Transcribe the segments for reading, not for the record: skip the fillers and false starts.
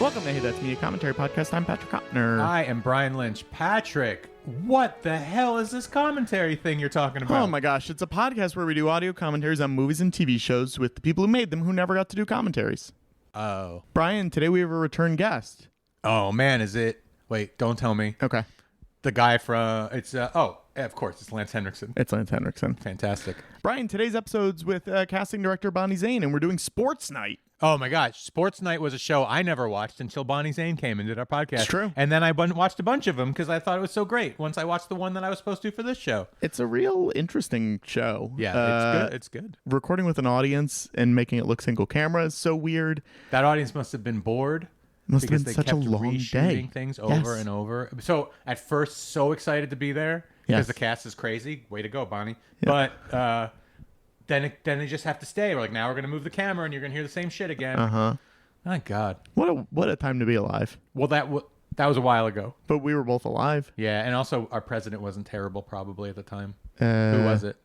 Welcome to Hey That's Me, a commentary podcast. I'm Patrick Hopner. I am Brian Lynch. Patrick, what the hell is this commentary thing you're talking about? Oh my gosh, it's a podcast where we do audio commentaries on movies and TV shows with the people who made them who never got to do commentaries. Oh. Brian, today we have a return guest. Oh, man, is it? Wait, don't tell me. Okay. The guy from, of course, it's Lance Henriksen. It's Lance Henriksen. Fantastic. Brian, today's episode's with casting director Bonnie Zane, and we're doing Sports Night. Oh my gosh, Sports Night was a show I never watched until Bonnie Zane came and did our podcast. It's true. And then I watched a bunch of them because I thought it was so great once I watched the one that I was supposed to for this show. It's a real interesting show. Yeah, it's good. Recording with an audience and making it look single camera is so weird. That audience must have been bored. Must have because been they such a kept long reshooting day. things over and over. So at first, so excited to be there because Yes. the cast is crazy. Way to go, Bonnie. Yeah. But then they just have to stay. We're like, now we're going to move the camera and you're going to hear the same shit again. Uh-huh. My God. What a time to be alive. Well, that was a while ago. But we were both alive. Yeah, and also our president wasn't terrible probably at the time. Who was it?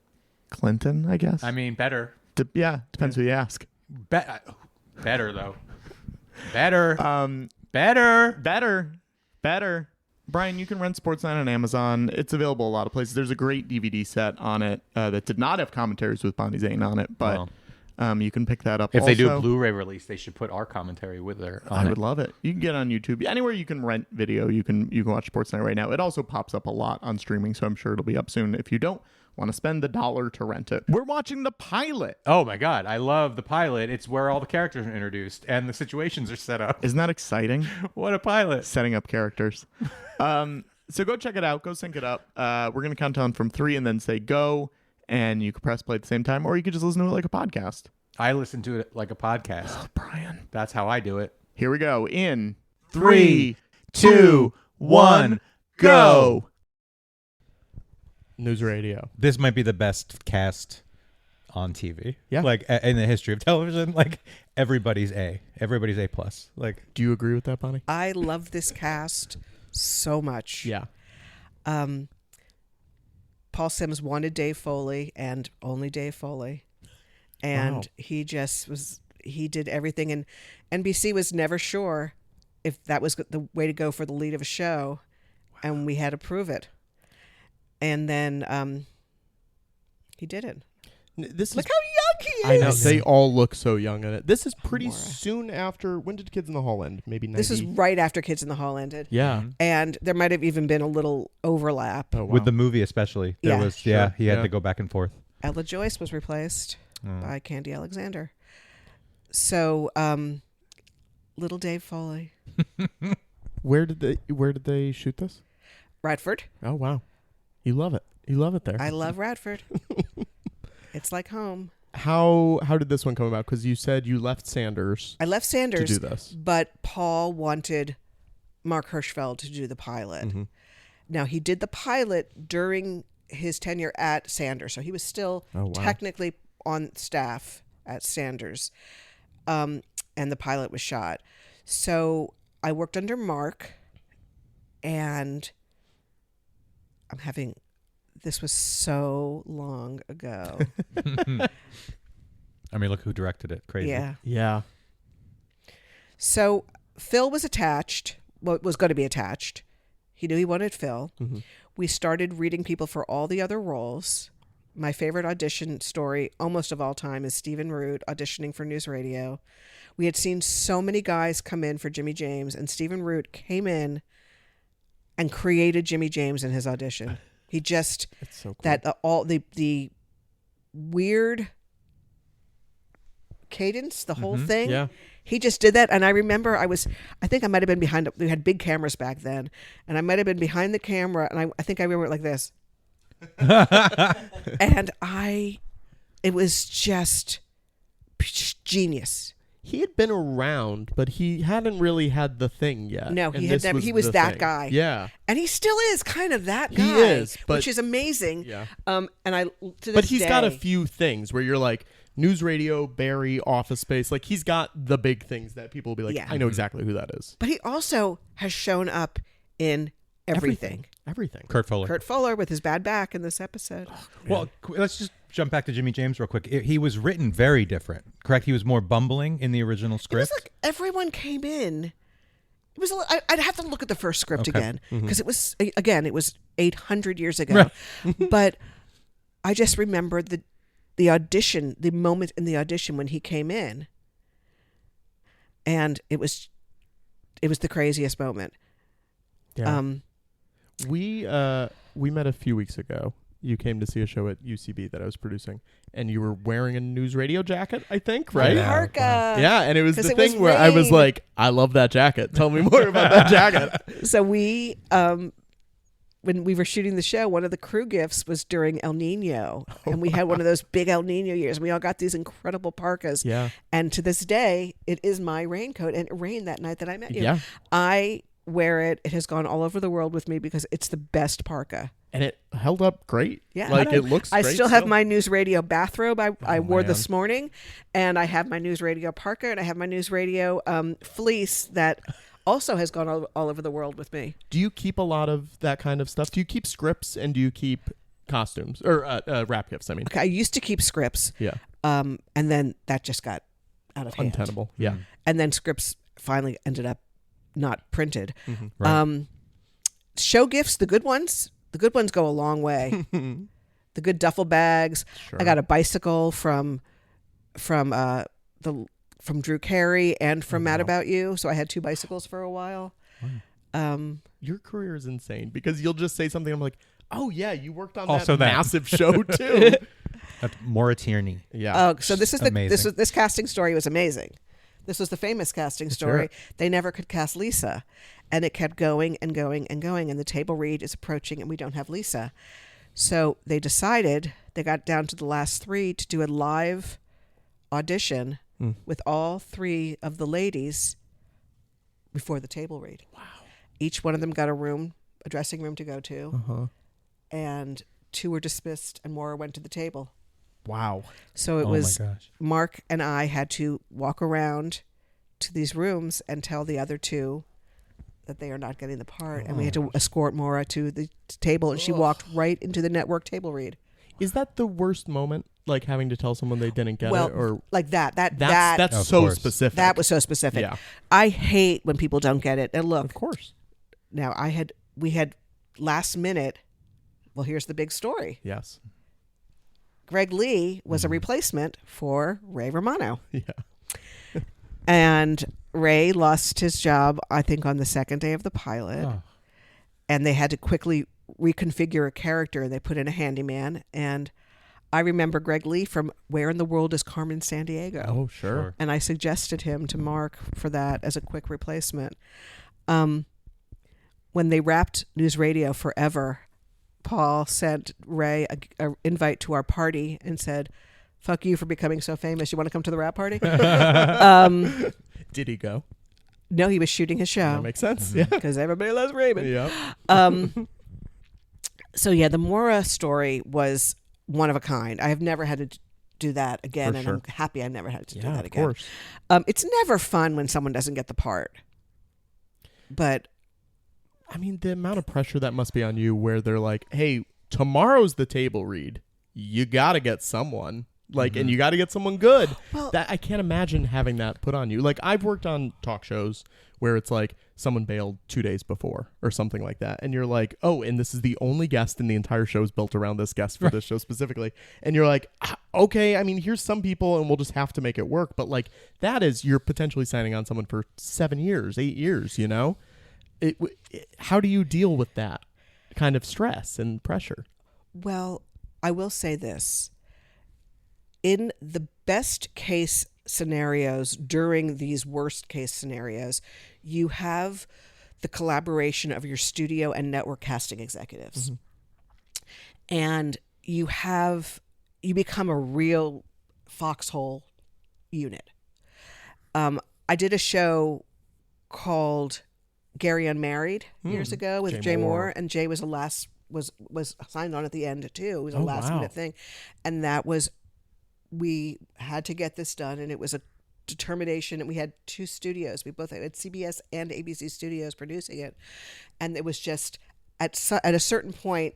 Clinton, I guess. I mean, better. Depends who you ask. Better, though. Better. Better. Brian, you can rent Sports Night on Amazon. It's available a lot of places. There's a great DVD set on it that did not have commentaries with Bonnie Zane on it, but you can pick that up. If they do a Blu-ray release, they should put our commentary with their. I would love it. You can get it on YouTube. Anywhere you can rent video, you can watch Sports Night right now. It also pops up a lot on streaming, so I'm sure it'll be up soon. If you don't want to spend the $1 to rent it, we're watching the pilot. Oh my God, I love the pilot. It's where all the characters are introduced and the situations are set up. Isn't that exciting? What a pilot! Setting up characters. So go check it out. Go sync it up. We're going to count down from 3 and then say go, and you can press play at the same time, or you could just listen to it like a podcast. I listen to it like a podcast. Oh, Brian. That's how I do it. Here we go. In 3, 2, 1, go. News radio. This might be the best cast on TV. Yeah. Like in the history of television, like everybody's A plus. Like, Do you agree with that, Bonnie? I love this cast so much. Yeah. Paul Simms wanted Dave Foley and only Dave Foley. And Wow. he did everything. And NBC was never sure if that was the way to go for the lead of a show. Wow. And we had to prove it. And then he did it. Look how young he is. I know. They all look so young in it. This is pretty Maura. soon after. When did Kids in the Hall end? Maybe 90? This is right after Kids in the Hall ended. Yeah. And there might have even been a little overlap. Oh, wow. with the movie especially. He had to go back and forth. Ella Joyce was replaced by Candy Alexander. So, little Dave Foley. Where did they shoot this? Radford. Oh, wow. You love it. You love it there. I love Radford. It's like home. How did this one come about? Because you said you left Sanders. I left Sanders to do this, but Paul wanted Mark Hirschfeld to do the pilot. Mm-hmm. Now, he did the pilot during his tenure at Sanders, so he was still technically on staff at Sanders, and the pilot was shot. So I worked under Mark, and this was so long ago. I mean, look who directed it. Crazy. Yeah. Yeah. So Phil was attached, was going to be attached. He knew he wanted Phil. Mm-hmm. We started reading people for all the other roles. My favorite audition story, almost of all time, is Stephen Root auditioning for News Radio. We had seen so many guys come in for Jimmy James, and Stephen Root came in and created Jimmy James in his audition. He just It's so cool. that all the weird cadence, the whole thing. Yeah. He just did that, and I remember I think I might have been behind. We had big cameras back then, and I might have been behind the camera, and I think I remember it like this. And it was just genius. He had been around, but he hadn't really had the thing yet. No, And he had this never. He was the that thing. guy. Yeah. And he still is kind of that guy. He is, which is amazing. Yeah. And I to this But he's got a day- few things where you're like, News Radio, Barry, Office Space. Like, he's got the big things that people will be like, Yeah. I know exactly who that is. But he also has shown up in everything. Everything. Kurt Fuller. Kurt Fuller with his bad back in this episode. Well, let's just jump back to Jimmy James real quick. He was written very different, correct? He was more bumbling in the original It was script. like everyone came in It was. I'd have to look at the first script again Mm-hmm. because it was 800 years ago. But I just remembered the audition, the moment in the audition when he came in, and it was the craziest moment. Yeah. We met a few weeks ago. You came to see a show at UCB that I was producing, and you were wearing a news radio jacket, I think, right? Yeah. Parka. Yeah, and it was 'Cause the it was thing where I was rain. like, I love that jacket. Tell me more about that jacket. So we, when we were shooting the show, one of the crew gifts was during El Nino, and we had one of those big El Nino years. We all got these incredible parkas. Yeah. And to this day, it is my raincoat, and it rained that night that I met you. Yeah. I wear it. It has gone all over the world with me because it's the best parka. And it held up great. Yeah. Like, it looks I great still have my news radio bathrobe I wore man. this morning, and I have my news radio parka, and I have my news radio fleece that also has gone all over the world with me. Do you keep a lot of that kind of stuff? Do you keep scripts and do you keep costumes or wrap gifts? I mean, Okay, I used to keep scripts, yeah, and then that just got out of hand. untenable. Yeah, And then scripts finally ended up not printed. Right. Show gifts, the good ones go a long way. The good duffel bags. Sure. I got a bicycle from Drew Carey and from Mad About You, so I had 2 bicycles for a while. Your career is insane because you'll just say something. I'm like, oh yeah, you worked on Also that that. massive show too. That's Maura Tierney. Yeah. Oh, so this Amazing. this casting story was amazing. This was the famous casting story. They never could cast Lisa, and it kept going and going and going. And the table read is approaching, and we don't have Lisa. So they decided, they got down to the last 3 to do a live audition with all 3 of the ladies before the table read. Wow! Each one of them got a dressing room to go to, and 2 were dismissed, and Maura went to the table. Wow. So it Oh was my gosh. Mark and I had to walk around to these rooms and tell the other 2 that they are not getting the part. And we had to escort Maura to the table, and she walked right into the network table read. Is that the worst moment? Like having to tell someone they didn't get Well, it, or like that that's Of so course. specific. that was so specific. Yeah. I hate when people don't get it. And look, Of course. now we had last minute. Well, here's the big story. Yes. Greg Lee was a replacement for Ray Romano. Yeah. And Ray lost his job, I think, on the 2nd day of the pilot. Oh. And they had to quickly reconfigure a character. They put in a handyman. And I remember Greg Lee from Where in the World is Carmen Sandiego? Oh, sure. And I suggested him to Mark for that as a quick replacement. When they wrapped News Radio Forever, Paul sent Ray a invite to our party and said, "Fuck you for becoming so famous. You want to come to the rap party?" Did he go? No, he was shooting his That show makes sense. Yeah. because everybody loves Raymond. Yeah. So yeah, the Maura story was one of a kind. I have never had to do that again, For and sure. I'm happy I never had to do Yeah, that of again. course. It's never fun when someone doesn't get the part, but I mean, the amount of pressure that must be on you where they're like, hey, tomorrow's the table read. You got to get someone. Like, and you got to get someone good. Well- that I can't imagine having that put on you. Like, I've worked on talk shows where it's like someone bailed 2 days before or something like that. And you're like, oh, and this is the only guest, and the entire show is built around this guest for this show specifically. And you're like, okay, I mean, here's some people and we'll just have to make it work. But like, that is, you're potentially signing on someone for 7 years, 8 years, you know? How do you deal with that kind of stress and pressure? well, I will say this. In the best case scenarios, during these worst case scenarios, you have the collaboration of your studio and network casting executives. And you become a real foxhole unit. I did a show called Gary Unmarried years ago with Jay Moore, and Jay was was signed on at the end too. It was a last minute thing, and that was, we had to get this done, and it was a determination. And we had 2 studios. We both had CBS and ABC studios producing it, and it was just at a certain point,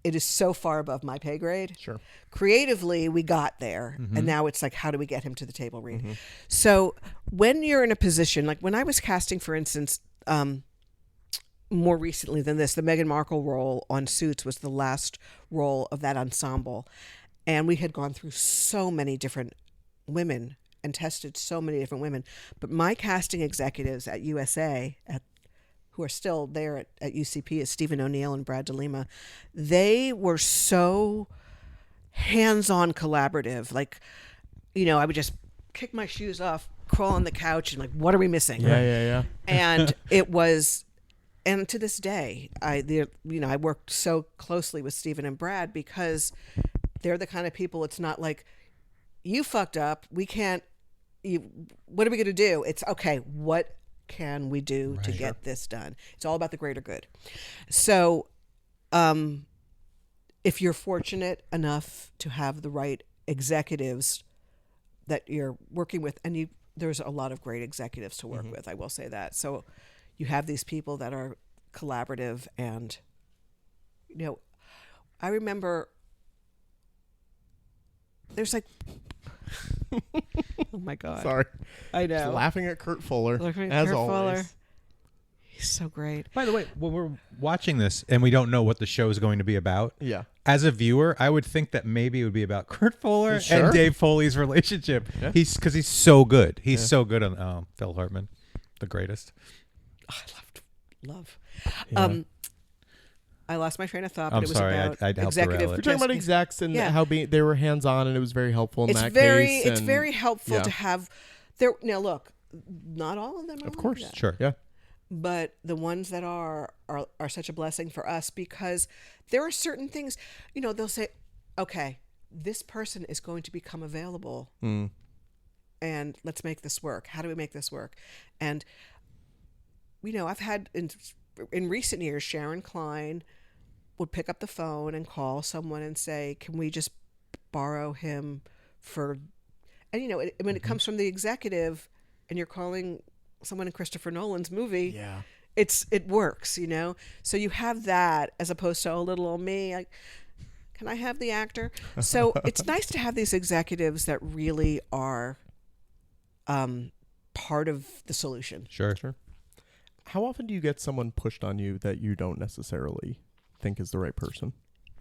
it is so far above my pay grade. Sure. Creatively, we got there, and now it's like, how do we get him to the table read? So when you're in a position, like when I was casting, for instance, more recently than this, the Meghan Markle role on Suits was the last role of that ensemble. And we had gone through so many different women and tested so many different women. But my casting executives at USA, who are still there at UCP, is Stephen O'Neill and Brad DeLima. They were so hands-on collaborative. Like, I would just kick my shoes off, crawl on the couch, and like, what are we missing? Yeah. And it was, and to this day, I worked so closely with Stephen and Brad because they're the kind of people. It's not like, you fucked up, we can't. What are we going to do? It's okay. What can we do to get this done? It's all about the greater good. So, if you're fortunate enough to have the right executives that you're working with, and there's a lot of great executives to work with, I will say that. So you have these people that are collaborative, and I remember there's like oh my God. Sorry. I know. Just laughing at Kurt Fuller, Laughing at as Kurt always. Fuller. He's so great. By the way, when we're watching this and we don't know what the show is going to be about, Yeah. as a viewer, I would think that maybe it would be about Kurt Fuller Sure. and Dave Foley's relationship. Yeah. Because he's so good. He's so good on Phil Hartman, the greatest. Oh, I love. Yeah. I lost my train of thought, but I'm it was sorry, about I'd help executive. derail it. We're talking about just- execs and Yeah. how they were hands-on, and it was very helpful in It's that very, case. it's and- very helpful yeah. to have. There now, look, not all of them are Of like course. that. Sure. Yeah. But the ones that are such a blessing for us, because there are certain things, they'll say, okay, this person is going to become available, and let's make this work. How do we make this work? And I've had in recent years, Sharon Klein would pick up the phone and call someone and say, can we just borrow him for, and when it comes from the executive and you're calling someone in Christopher Nolan's movie, Yeah. it works, so you have that as opposed to, oh, little old me, can I have the actor? So it's nice to have these executives that really are part of the solution. Sure. How often do you get someone pushed on you that you don't necessarily think is the right person?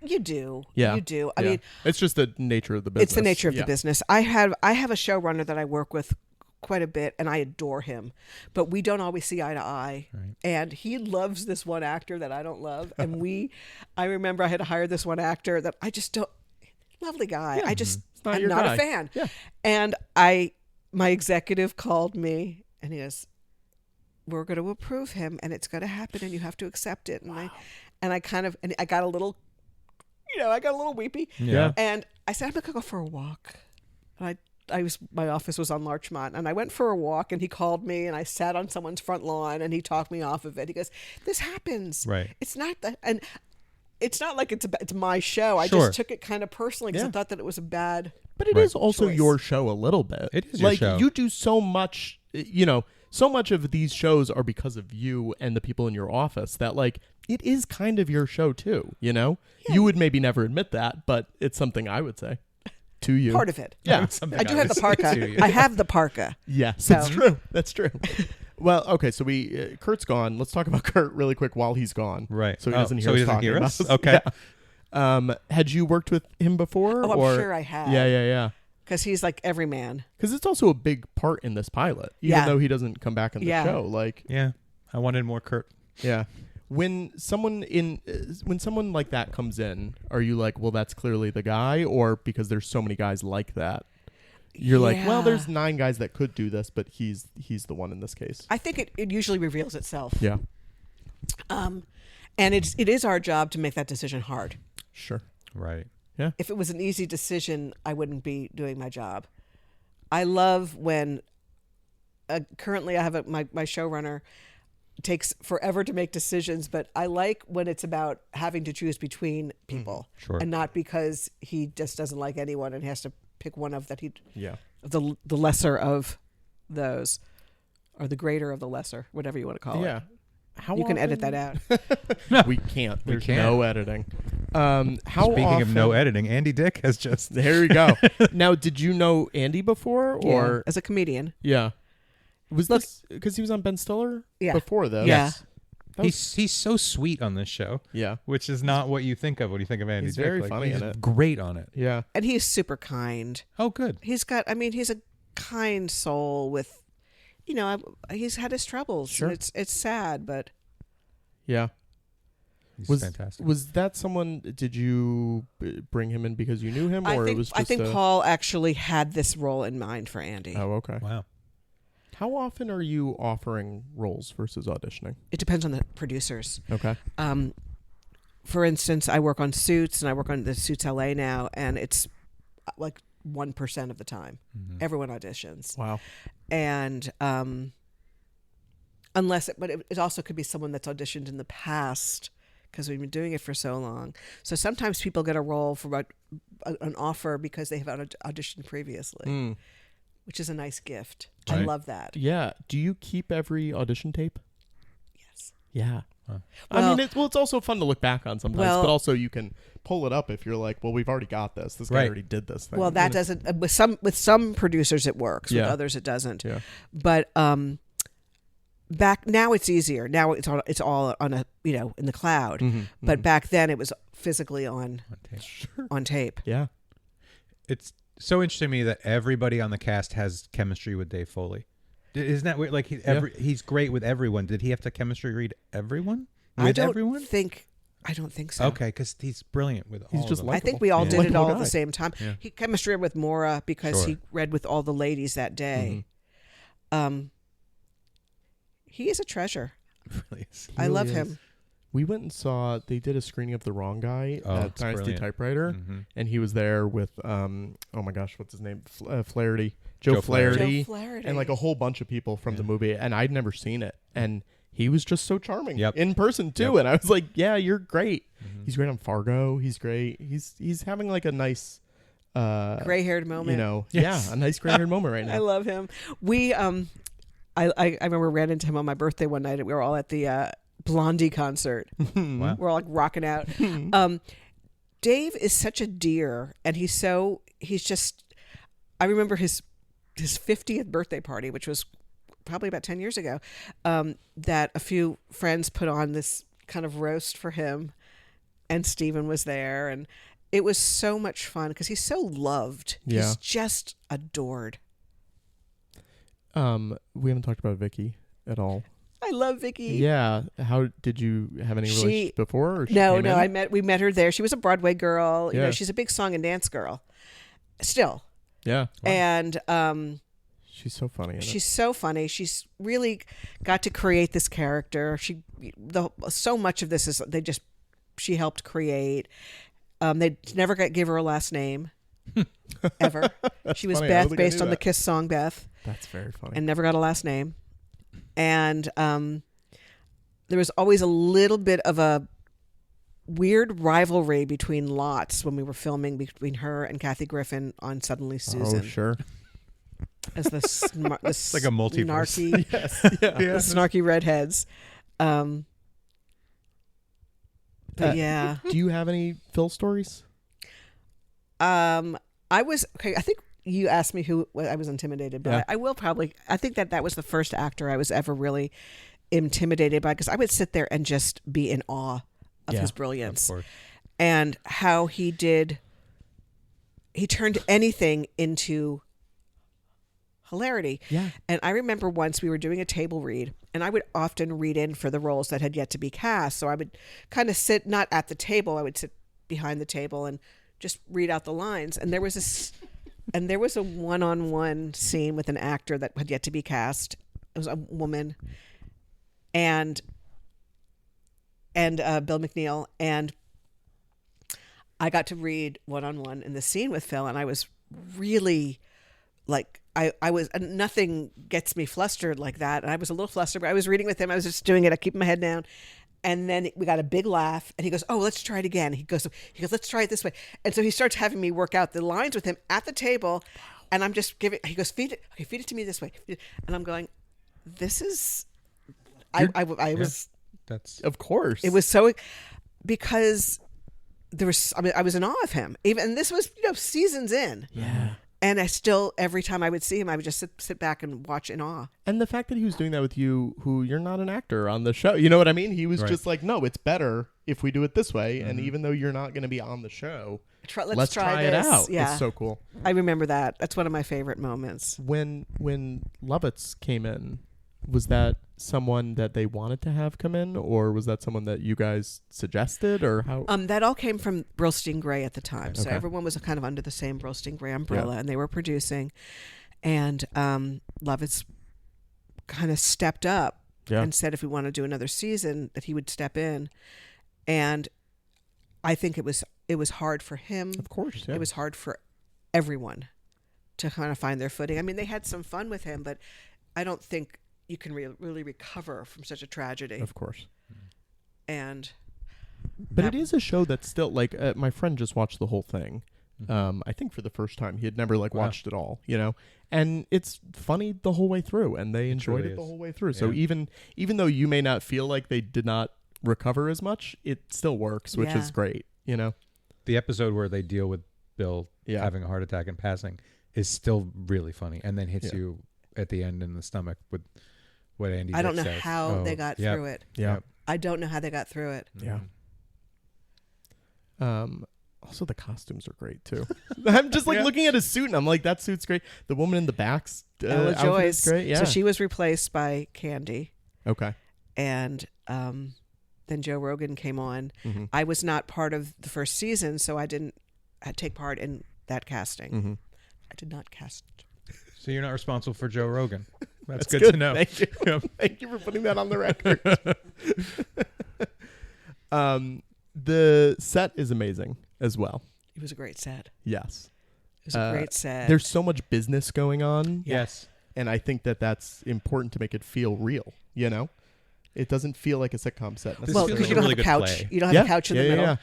You do. Yeah. You do. I Yeah. mean, it's just the nature of the business. it's the nature of Yeah. the business. I have a showrunner that I work with quite a bit, and I adore him, but we don't always see eye to eye. Right. And he loves this one actor that I don't love, and I remember I had to hire this one actor that I just don't. Lovely guy. I just not I'm your not guy. a fan. Yeah. And my executive called me, and he goes, "We're going to approve him, and it's going to happen, and you have to accept it." And I got a little, I got a little weepy. Yeah. And I said, I'm going to go for a walk. And my office was on Larchmont, and I went for a walk, and he called me, and I sat on someone's front lawn, and he talked me off of it. He goes, "This happens. Right. It's not that." And it's not like it's my show. I Sure. just took it kind of personally because I Yeah. thought that it was a bad. But it is Right. also choice. your show a little bit. It is your like show. you do so much, so much of these shows are because of you and the people in your office that like it is kind of your show too, You would maybe never admit that, but it's something I would say to you. Part of it. Yeah. Something I do have would the say to parka. you. I have the parka. Yes, So- that's true. That's true. Well, okay, so Kurt's gone. Let's talk about Kurt really quick while he's gone. Right. So he Oh, doesn't hear so us he doesn't talking hear about us? us. Okay. Yeah. Had you worked with him before? Oh, I'm or? sure I have. Yeah. Because he's like every man. Because it's also a big part in this pilot, even Yeah. though he doesn't come back in the Yeah. show. Like, Yeah. I wanted more Kurt. yeah. When someone like that comes in, are you like, well, that's clearly the guy, or because there's so many guys like that, you're like, well, Yeah. there's 9 guys that could do this, but he's the one in this case. I think it usually reveals itself. Yeah, And it is our job to make that decision hard. sure. Right. If it was an easy decision, I wouldn't be doing my job. I love when currently I have my showrunner takes forever to make decisions, but I like when it's about having to choose between people, Sure. and not because he just doesn't like anyone and has to pick one of that Yeah. the lesser of those, or the greater of the lesser, whatever you want to call Yeah. it. How You can edit that out. We can't. There's can't. no editing. How Speaking often, of no editing, Andy Dick has just. There you go. Now, did you know Andy before, or as a comedian, yeah? Was this because he was on Ben Stiller Yeah. before though? Yeah. That was- He's so sweet on this show, Yeah. which is not what you think of when you think of Andy He's Dick. very Like, funny he's in it. great on it. Yeah. And he's super kind. Oh, good. He's a kind soul with, he's had his troubles. Sure. And it's sad, but Yeah. He's fantastic. Was that someone? Did you bring him in because you knew him, or it was just? I think Paul actually had this role in mind for Andy. Oh, okay. Wow. How often are you offering roles versus auditioning? It depends on the producers. Okay. For instance, I work on Suits, and I work on the Suits LA now, and it's like 1% of the time. Everyone auditions. Wow. And but it also could be someone that's auditioned in the past because we've been doing it for so long. So sometimes people get a role from an offer because they have auditioned previously, which is a nice gift. I Right. love that. Yeah. Do you keep every audition tape? Yes. Yeah. Well- I mean, it's also fun to look back on sometimes, Well- but also you can pull it up if you're like, well, we've already got this. This guy Right. already did this thing. Well, that doesn't with some producers it works. With Yeah. others it doesn't. Yeah. But back now it's easier. Now it's all on a in the cloud. Mm-hmm. But back then it was physically on tape. Yeah. It's so interesting to me that everybody on the cast has chemistry with Dave Foley. Isn't that weird? Like he's great with everyone. Did he have to chemistry read everyone? With I don't everyone? I don't think so. Okay, because he's brilliant with all just of them. like- I think we all Yeah. did it Likable all at guy. the same time. Yeah. He chemistry with Maura because Sure. he read with all the ladies that day. He is a treasure. Really is. I really love is. him. We went and saw. They did a screening of The Wrong Guy Oh, at it's Dynasty brilliant. Typewriter, Mhm. and he was there with oh my gosh, what's his name? Flaherty, Joe Joe Flaherty. Flaherty, Joe Flaherty. and like a whole bunch of people from the movie, and I'd never seen it, and he was just so charming in person too, Yep. and I was like, yeah, you're great. He's great on Fargo. He's great. He's having like a nice Gray-haired moment. a nice gray-haired moment right now. I love him. We I remember ran into him on my birthday one night. We were all at the Blondie concert. Wow. We're all like rocking out. Dave is such a dear, and he's just. I remember his 50th birthday party, which was probably about 10 years ago, that a few friends put on this kind of roast for him, and Steven was there, and it was so much fun because he's so loved. Yeah. He's just adored. We haven't talked about Vicky at all. I love Vicky. Yeah. How did you have any relationship before? Or she No, came no. in? We met her there. She was a Broadway girl. Yeah. She's a big song and dance girl. Still. Yeah. And She's so funny. in it. she's so funny. She's really got to create this character. So much of this is she helped create. They never gave her a last name ever. She was funny. I don't Beth, think I based knew on the that. Kiss song Beth, That's very funny. and never got a last name. And there was always a little bit of a weird rivalry between lots when we were filming between her and Kathy Griffin on Suddenly Susan. Oh, sure. As the It's like a multiverse. snarky, the snarky redheads. But yeah, Do you have any Phil stories? I think you asked me who I was intimidated by. Yeah. I will probably. I think that was the first actor I was ever really intimidated by because I would sit there and just be in awe of his brilliance Of course. and how he turned anything into hilarity. Yeah. And I remember once we were doing a table read, and I would often read in for the roles that had yet to be cast. So I would kind of sit not at the table, I would sit behind the table and just read out the lines. And there was a one-on-one scene with an actor that had yet to be cast. It was a woman and Bill McNeil, and I got to read one-on-one in the scene with Phil, and I was really like I was nothing gets me flustered like that, and I was a little flustered, but I was reading with him. I was just doing it. I keep my head down, and then we got a big laugh, and he goes, "Oh, let's try it again." He goes, "Let's try it this way," and so he starts having me work out the lines with him at the table, and I'm just giving. He goes, "Feed it to me this way," and I'm going, "This is." I was. That's Of course. It was so because there was. I mean, I was in awe of him. Even and this was seasons in. Yeah. And I still, every time I would see him, I would just sit back and watch in awe. And the fact that he was doing that with you, who you're not an actor on the show, you know what I mean? He was Right. just like, no, it's better if we do it this way. And even though you're not going to be on the show, Let's try it this. out. Yeah. It's so cool. I remember that. That's one of my favorite moments. When Lovitz came in, was that someone that they wanted to have come in, or was that someone that you guys suggested, or how? That all came from Brillstein Gray at the time. So Okay. everyone was kind of under the same Brillstein Gray umbrella, and they were producing. And Lovitz kind of stepped up and said if we want to do another season, that he would step in. And I think it was hard for him. Of course, yeah. It was hard for everyone to kind of find their footing. I mean, they had some fun with him, but I don't think you can really recover from such a tragedy. Of course. And But it is a show that's still like my friend just watched the whole thing. I think for the first time. He had never watched it all, you know. And it's funny the whole way through, and they enjoyed truly it the is. whole way through. So Yeah. even though you may not feel like they did not recover as much, it still works, which is great, you know. The episode where they deal with Bill Yeah. having a heart attack and passing is still really funny, and then hits Yeah. you at the end in the stomach with what Andy. I don't know Dick says. how they got yep, through it. Yeah. Yep. I don't know how they got through it. Yeah. Also the costumes are great too. I'm just like looking at his suit and I'm like, that suit's great. The woman in the back's Ella outfit is Joyce. great. Yeah. So she was replaced by Candy, okay. and then Joe Rogan came on. Mm-hmm. I was not part of the first season, so I didn't take part in that casting. Mm-hmm. I did not cast. So you're not responsible for Joe Rogan. That's That's good to know. Thank you. Thank you for putting that on the record. The set is amazing as well. It was a great set. Yes. It was a great set. There's so much business going on, Yes. and I think that that's important to make it feel real, you know? It doesn't feel like a sitcom set. This well, feels because like you a don't really have a good couch. play. You don't have a couch in the middle.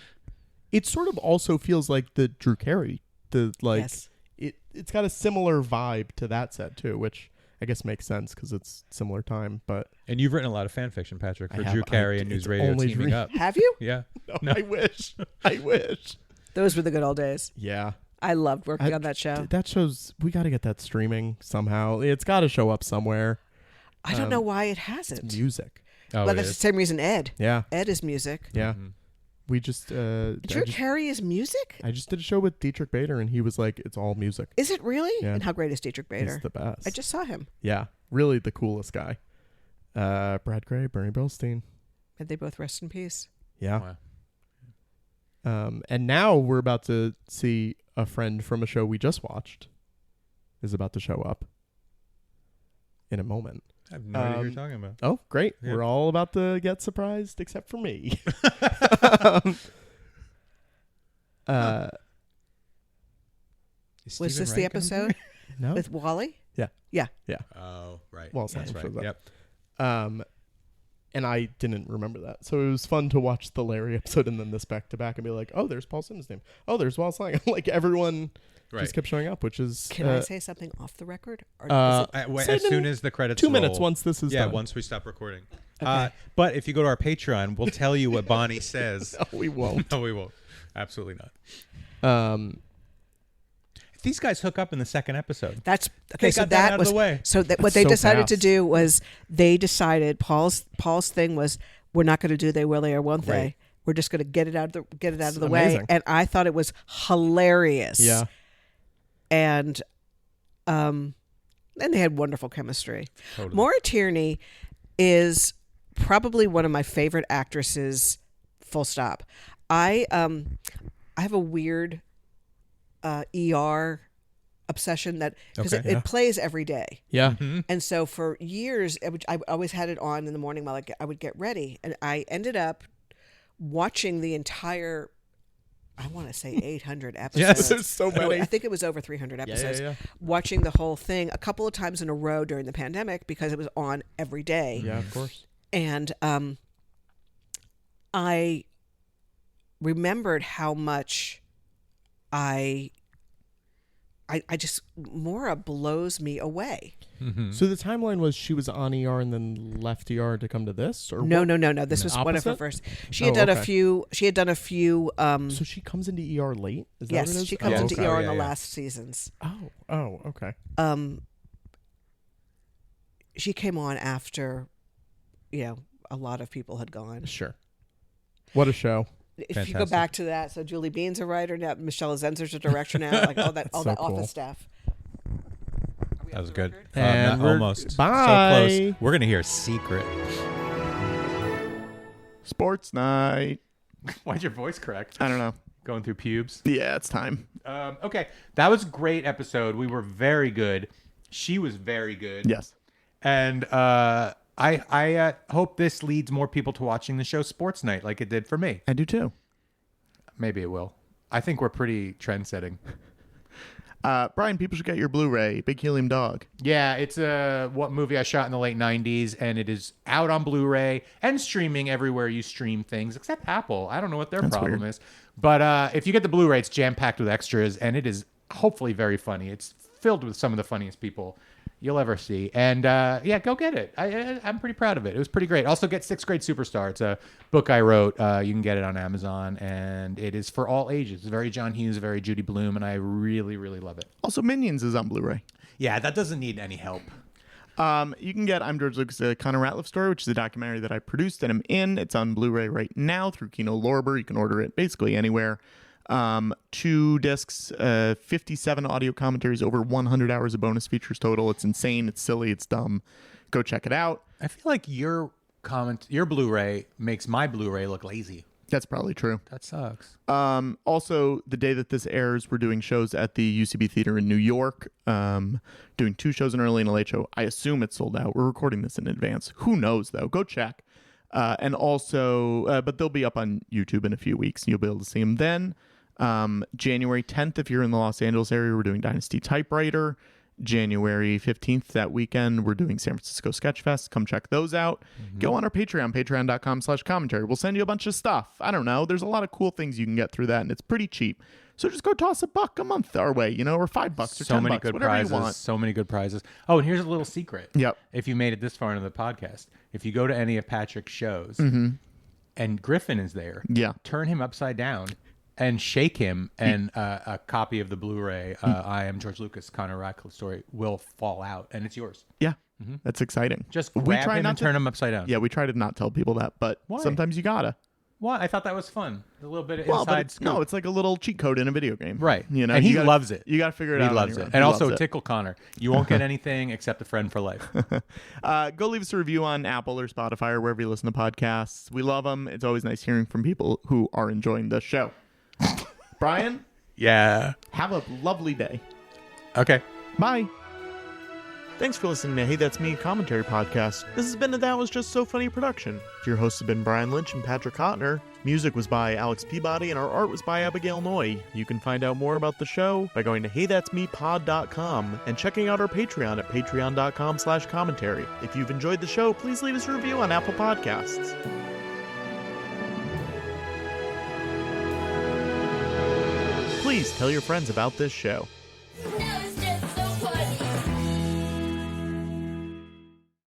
It sort of also feels like the Drew Carey. Yes. It's got a similar vibe to that set too, which I guess makes sense because it's similar time. But And you've written a lot of fan fiction, Patrick, for I have. Drew Carey and It's News Radio only teaming Drew- up. Have you? Yeah. no, I wish. I wish. Those were the good old days. Yeah. I loved working on that show. That shows we got to get that streaming somehow. It's got to show up somewhere. I don't know why it hasn't. Music. Oh, Well, it that's the is. same reason Ed. Yeah. Ed is music. Yeah. Mhm. We just Drew Carey is music? I just did a show with Dietrich Bader and he was like, it's all music. Is it really? Yeah. And how great is Dietrich Bader? He's the best. I just saw him. Yeah. Really the coolest guy. Brad Gray, Bernie Bilstein. And they both rest in peace. Yeah. Wow. And now we're about to see a friend from a show we just watched is about to show up in a moment. I have no idea what you're talking about. Oh, great. Yeah. We're all about to get surprised except for me. Is Was Stephen this the Wright gonna be episode No. with Wally? there? Oh, right. Well, That's someone right. shows up. Yep. And I didn't remember that. So it was fun to watch the Larry episode and then this back to back and be like, oh, there's Paul Simmons' name. Oh, there's Wallace Lang. Like everyone Right. just kept showing up, which is Can I say something off the record? Or say As it in soon as the credits 2 minutes roll. once this is Yeah, done. once we stop recording. Okay. But if you go to our Patreon, we'll tell you what Bonnie says. No, we won't. No, we won't. Absolutely not. These guys hook up in the second episode. That's okay. They So got that that out of was the way. so that what That's they so decided to fast. do was they decided Paul's thing was we're not going to do they will they or won't Right. they. We're just going to get it out of the way. amazing. And I thought it was hilarious. Yeah. And they had wonderful chemistry. Totally. Maura Tierney is probably one of my favorite actresses. Full stop. I have a weird ER obsession that because Okay. it plays every day, Yeah. and so for years I always had it on in the morning while I would get ready, and I ended up watching the entire. I want to say 800 episodes. Yes, there's so No, many. I think it was over 300 episodes. yeah. Watching the whole thing a couple of times in a row during the pandemic because it was on every day. Yeah, of course. And I remembered how much I I just Maura blows me away. So the timeline was she was on ER and then left ER to come to this, or No, what? no. This was one of her Opposite? first. She had done a few. She had done a few. So she comes into ER late. Is that what it Yes, is? she comes Yeah. into Okay. ER in Yeah, the yeah. last seasons. Oh, okay. She came on after, a lot of people had gone. Sure. What a show. If you go Fantastic. back to that, so Julie Bean's a writer now, Michelle Zenzer's a director now, like all that So office cool. staff. That was good. And we're- Almost. bye. So close. We're going to hear a secret. Sports night. Why'd your voice crack? I don't know. Going through pubes. Yeah, it's time. Okay, that was a great episode. We were very good. She was very good. Yes. And I hope this leads more people to watching the show Sports Night like it did for me. I do too. Maybe it will. I think we're pretty trend-setting. Brian, people should get your Blu-ray, Big Helium Dog. Yeah, it's a movie I shot in the late 90s, and it is out on Blu-ray and streaming everywhere you stream things, except Apple. I don't know what their problem is. But if you get the Blu-ray, it's jam-packed with extras, and it is hopefully very funny. It's filled with some of the funniest people you'll ever see. And yeah, go get it. I'm pretty proud of it. It was pretty great. Also get 6th Grade Superstar. It's a book I wrote. You can get it on Amazon, and it is for all ages. It's very John Hughes, very Judy Blume, and I really, really love it. Also, Minions is on Blu-ray. Yeah, that doesn't need any help. You can get I'm George Lucas, a Connor Ratliff story, which is a documentary that I produced and am in. It's on Blu-ray right now through Kino Lorber. You can order it basically anywhere. 2 discs, 57 audio commentaries, over 100 hours of bonus features total. It's insane. It's silly. It's dumb. Go check it out. I feel like your Blu-ray makes my Blu-ray look lazy. That's probably true. That sucks. Also, the day that this airs, we're doing shows at the UCB Theater in New York. Doing 2 shows, an early and a late show. I assume it's sold out. We're recording this in advance. Who knows, though? Go check. And also, but they'll be up on YouTube in a few weeks, and you'll be able to see them then. January 10th, if you're in the Los Angeles area, we're doing Dynasty Typewriter. January 15th, that weekend, we're doing San Francisco Sketchfest. Come check those out. Go on our Patreon, patreon.com/commentary. We'll send you a bunch of stuff. I don't know. There's a lot of cool things you can get through that, and it's pretty cheap. So just go toss $1 a month our way, or $5 or So $10, many good whatever prizes. you want. So many good prizes. Oh, and here's a little secret. Yep. If you made it this far into the podcast, if you go to any of Patrick's shows and Griffin is there, Yeah. turn him upside down and shake him, and a copy of the Blu-ray, I Am George Lucas, Connor Ratliff story, will fall out, and it's yours. Yeah. That's exciting. Just we grab try him not and to turn him upside down. Yeah, we try to not tell people that, but Why? sometimes you gotta. What? I thought that was fun. A little bit of Well, but inside scoop. no, it's like a little cheat code in a video game. Right. And And he loves it. You gotta figure it He out. on loves your it. own. And He also loves it. tickle Connor. You won't get anything except a friend for life. Go leave us a review on Apple or Spotify or wherever you listen to podcasts. We love them. It's always nice hearing from people who are enjoying the show. Brian, Yeah. have a lovely day. Okay. Bye. Thanks for listening to Hey That's Me Commentary Podcast. This has been a That Was Just So Funny production. Your hosts have been Brian Lynch and Patrick Hotner. Music was by Alex Peabody and our art was by Abigail Noy. You can find out more about the show by going to HeyThat'sMePod.com and checking out our Patreon at patreon.com/commentary. If you've enjoyed the show, please leave us a review on Apple Podcasts. Please tell your friends about this show. Now